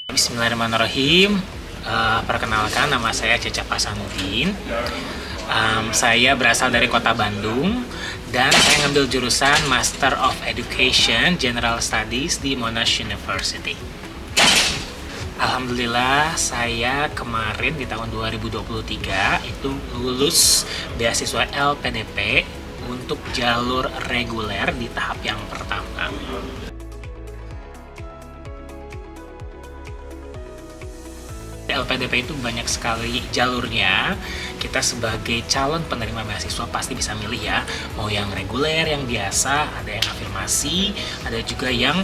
Bismillahirrahmanirrahim. Perkenalkan, nama saya Cecep Hasanuddin. Saya berasal dari kota Bandung dan saya ngambil jurusan Master of Education General Studies di Monash University. Alhamdulillah, saya kemarin di tahun 2023 itu lulus beasiswa LPDP untuk jalur reguler di tahap yang pertama. LPDP itu banyak sekali jalurnya. Kita sebagai calon penerima beasiswa pasti bisa milih ya, mau yang reguler, yang biasa, ada yang afirmasi, ada juga yang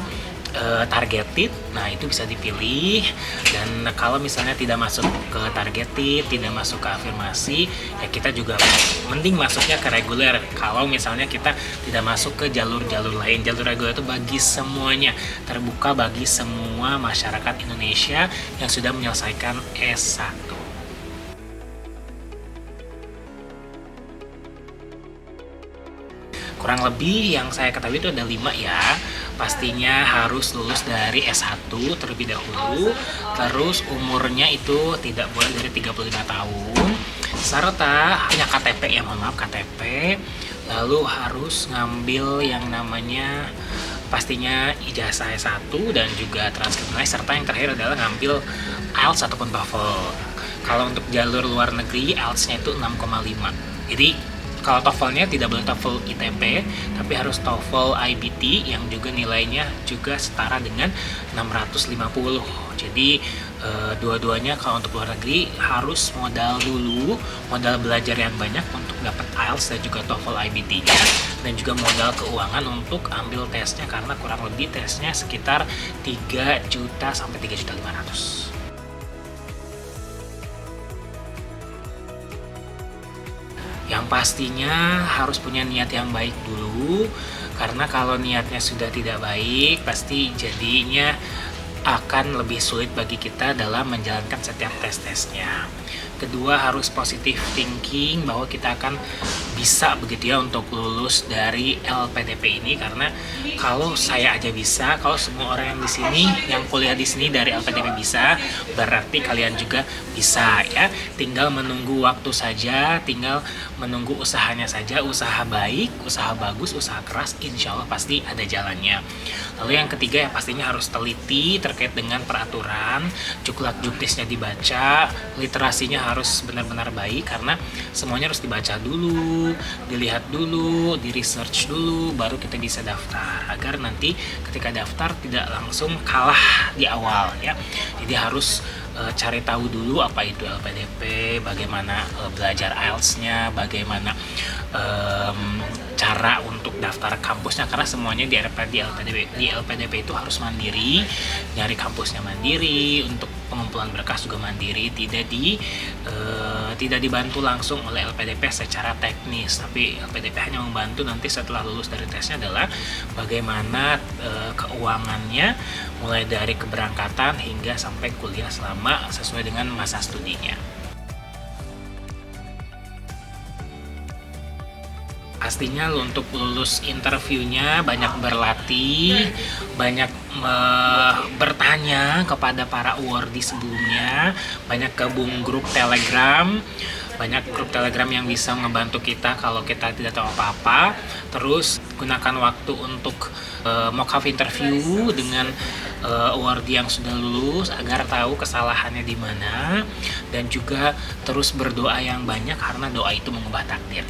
targeted. Nah, itu bisa dipilih. Dan kalau misalnya tidak masuk ke targeted, tidak masuk ke afirmasi, ya kita juga mending masuknya ke reguler. Kalau misalnya kita tidak masuk ke jalur-jalur lain, jalur reguler itu bagi semuanya, terbuka bagi semua masyarakat Indonesia yang sudah menyelesaikan S1. Kurang lebih yang saya ketahui itu ada 5 ya. Pastinya harus lulus dari S1 terlebih dahulu, terus umurnya itu tidak boleh dari 35 tahun, serta punya KTP ya, mohon maaf KTP, lalu harus ngambil yang namanya pastinya ijazah S1 dan juga transkrip nilai, serta yang terakhir adalah ngambil IELTS ataupun TOEFL. Kalau untuk jalur luar negeri, IELTS-nya itu 6,5. Jadi kalau TOEFL-nya tidak boleh TOEFL ITB, tapi harus TOEFL IBT yang juga nilainya juga setara dengan 650. Jadi dua-duanya kalau untuk luar negeri harus modal dulu, modal belajar yang banyak untuk dapat IELTS dan juga TOEFL IBT-nya, dan juga modal keuangan untuk ambil tesnya, karena kurang lebih tesnya sekitar 3 juta sampai 3.500.000. Yang pastinya harus punya niat yang baik dulu, karena kalau niatnya sudah tidak baik, pasti jadinya akan lebih sulit bagi kita dalam menjalankan setiap tes-tesnya. Kedua, harus positive thinking bahwa kita akan bisa begitu ya untuk lulus dari LPDP ini, karena kalau saya aja bisa, kalau semua orang yang di sini yang kuliah di sini dari LPDP bisa, berarti kalian juga bisa ya. Tinggal menunggu waktu saja, tinggal menunggu usahanya saja, usaha baik, usaha bagus, usaha keras, insya Allah pasti ada jalannya. Lalu yang ketiga, yang pastinya harus teliti terkait dengan peraturan, juklak juknisnya dibaca, literasinya harus benar-benar baik, karena semuanya harus dibaca dulu, dilihat dulu, di research dulu, baru kita bisa daftar, agar nanti ketika daftar tidak langsung kalah di awal ya. Jadi harus cari tahu dulu apa itu LPDP, bagaimana belajar IELTS-nya, bagaimana cara untuk daftar kampusnya, karena semuanya di LPDP itu harus mandiri, nyari kampusnya mandiri, untuk pengumpulan berkas juga mandiri, tidak dibantu langsung oleh LPDP secara teknis, tapi LPDP hanya membantu nanti setelah lulus dari tesnya adalah bagaimana keuangannya, mulai dari keberangkatan hingga sampai kuliah selama sesuai dengan masa studinya. Pastinya untuk lulus interviewnya banyak berlatih, banyak bertanya kepada para awardee sebelumnya, banyak gabung grup Telegram, banyak grup Telegram yang bisa ngebantu kita kalau kita tidak tahu apa-apa. Terus gunakan waktu untuk mock up interview dengan awardee yang sudah lulus agar tahu kesalahannya di mana, dan juga terus berdoa yang banyak karena doa itu mengubah takdir.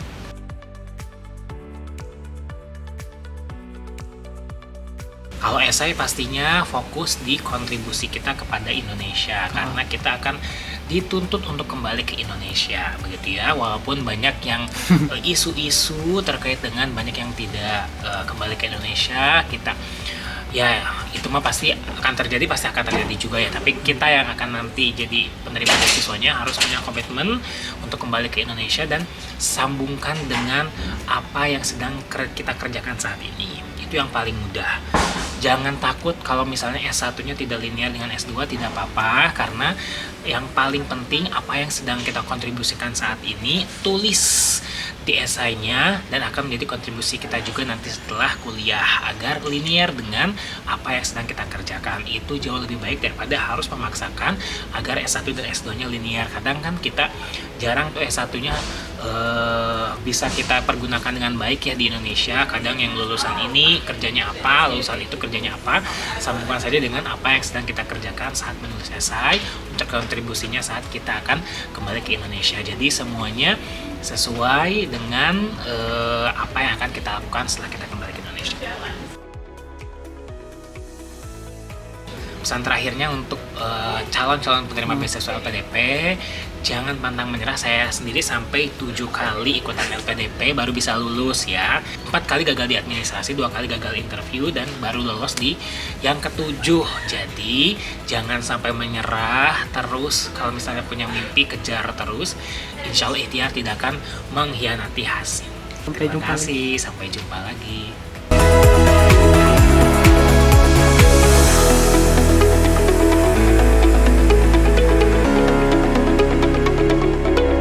Kalau esai pastinya fokus di kontribusi kita kepada Indonesia, karena kita akan dituntut untuk kembali ke Indonesia, begitu ya. Walaupun banyak yang isu-isu terkait dengan banyak yang tidak kembali ke Indonesia, kita ya itu mah pasti akan terjadi juga ya. Tapi kita yang akan nanti jadi penerima beasiswanya harus punya komitmen untuk kembali ke Indonesia dan sambungkan dengan apa yang sedang kita kerjakan saat ini. Itu yang paling mudah. Jangan takut kalau misalnya S1-nya tidak linear dengan S2, tidak apa-apa, karena yang paling penting apa yang sedang kita kontribusikan saat ini, tulis di esainya dan akan menjadi kontribusi kita juga nanti setelah kuliah, agar linear dengan apa yang sedang kita kerjakan. Itu jauh lebih baik daripada harus memaksakan agar S1 dan S2-nya linear. Kadang kan kita jarang tuh S1-nya bisa kita pergunakan dengan baik ya di Indonesia. Kadang yang lulusan ini kerjanya apa, lulusan itu kerjanya apa, sambungkan saja dengan apa yang sedang kita kerjakan saat menulis esai untuk kontribusinya saat kita akan kembali ke Indonesia. Jadi semuanya sesuai dengan apa yang akan kita lakukan setelah kita kembali ke Indonesia. Pesan terakhirnya untuk calon-calon penerima beasiswa LPDP, jangan pantang menyerah. Saya sendiri sampai 7 kali ikutan LPDP baru bisa lulus ya. 4 kali gagal di administrasi, 2 kali gagal interview, dan baru lolos di yang ke-7. Jadi jangan sampai menyerah, terus kalau misalnya punya mimpi kejar terus. Insya Allah ikhtiar tidak akan mengkhianati hasil. Terima kasih, sampai jumpa lagi.